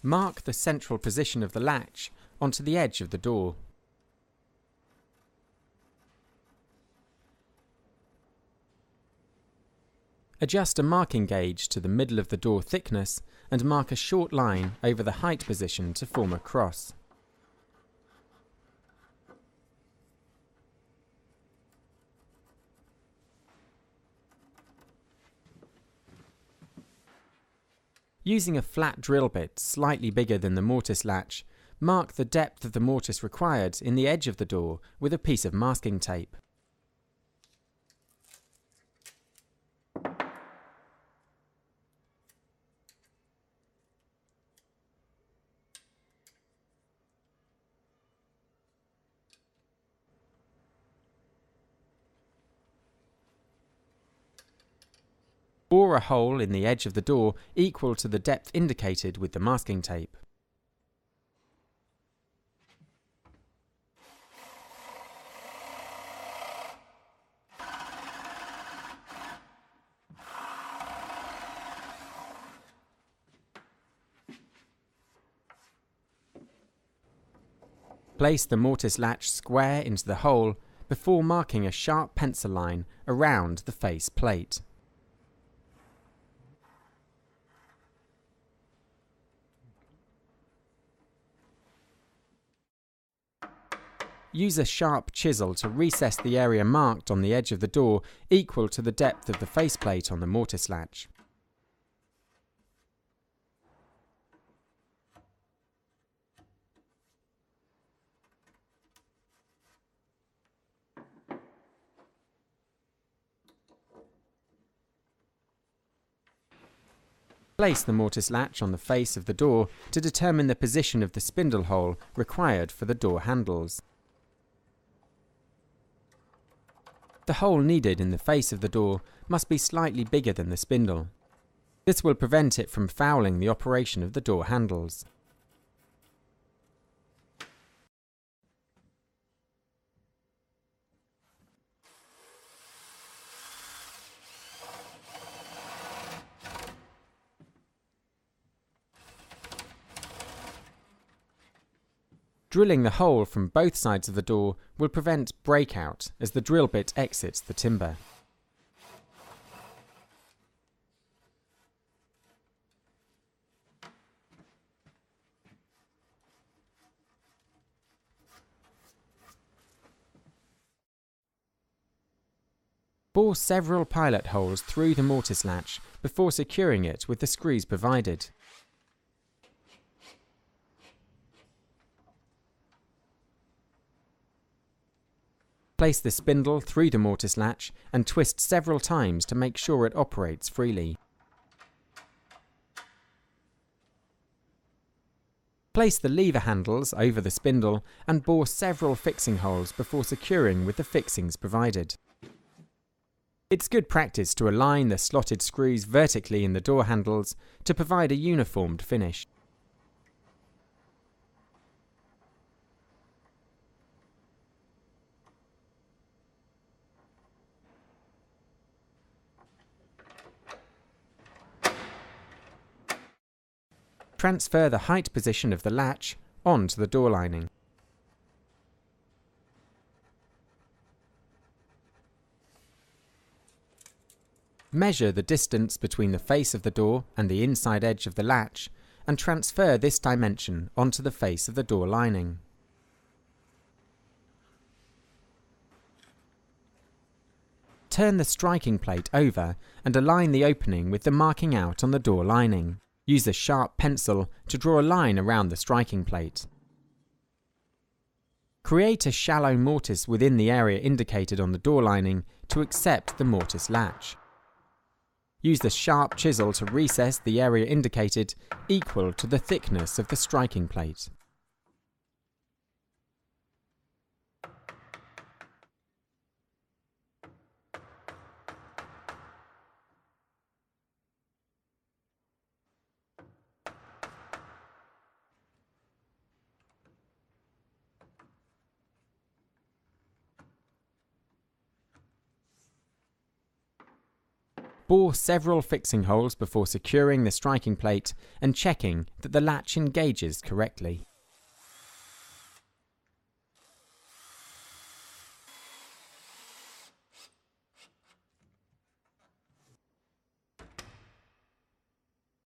Mark the central position of the latch onto the edge of the door. Adjust a marking gauge to the middle of the door thickness and mark a short line over the height position to form a cross. Using a flat drill bit slightly bigger than the mortice latch, mark the depth of the mortise required in the edge of the door with a piece of masking tape. Bore a hole in the edge of the door equal to the depth indicated with the masking tape. Place the mortise latch square into the hole before marking a sharp pencil line around the face plate. Use a sharp chisel to recess the area marked on the edge of the door equal to the depth of the faceplate on the mortise latch. Place the mortise latch on the face of the door to determine the position of the spindle hole required for the door handles. The hole needed in the face of the door must be slightly bigger than the spindle. This will prevent it from fouling the operation of the door handles. Drilling the hole from both sides of the door will prevent breakout as the drill bit exits the timber. Bore several pilot holes through the mortise latch before securing it with the screws provided. Place the spindle through the mortise latch and twist several times to make sure it operates freely. Place the lever handles over the spindle and bore several fixing holes before securing with the fixings provided. It's good practice to align the slotted screws vertically in the door handles to provide a uniformed finish. Transfer the height position of the latch onto the door lining. Measure the distance between the face of the door and the inside edge of the latch and transfer this dimension onto the face of the door lining. Turn the striking plate over and align the opening with the marking out on the door lining. Use a sharp pencil to draw a line around the striking plate. Create a shallow mortise within the area indicated on the door lining to accept the mortise latch. Use the sharp chisel to recess the area indicated equal to the thickness of the striking plate. Bore several fixing holes before securing the striking plate and checking that the latch engages correctly.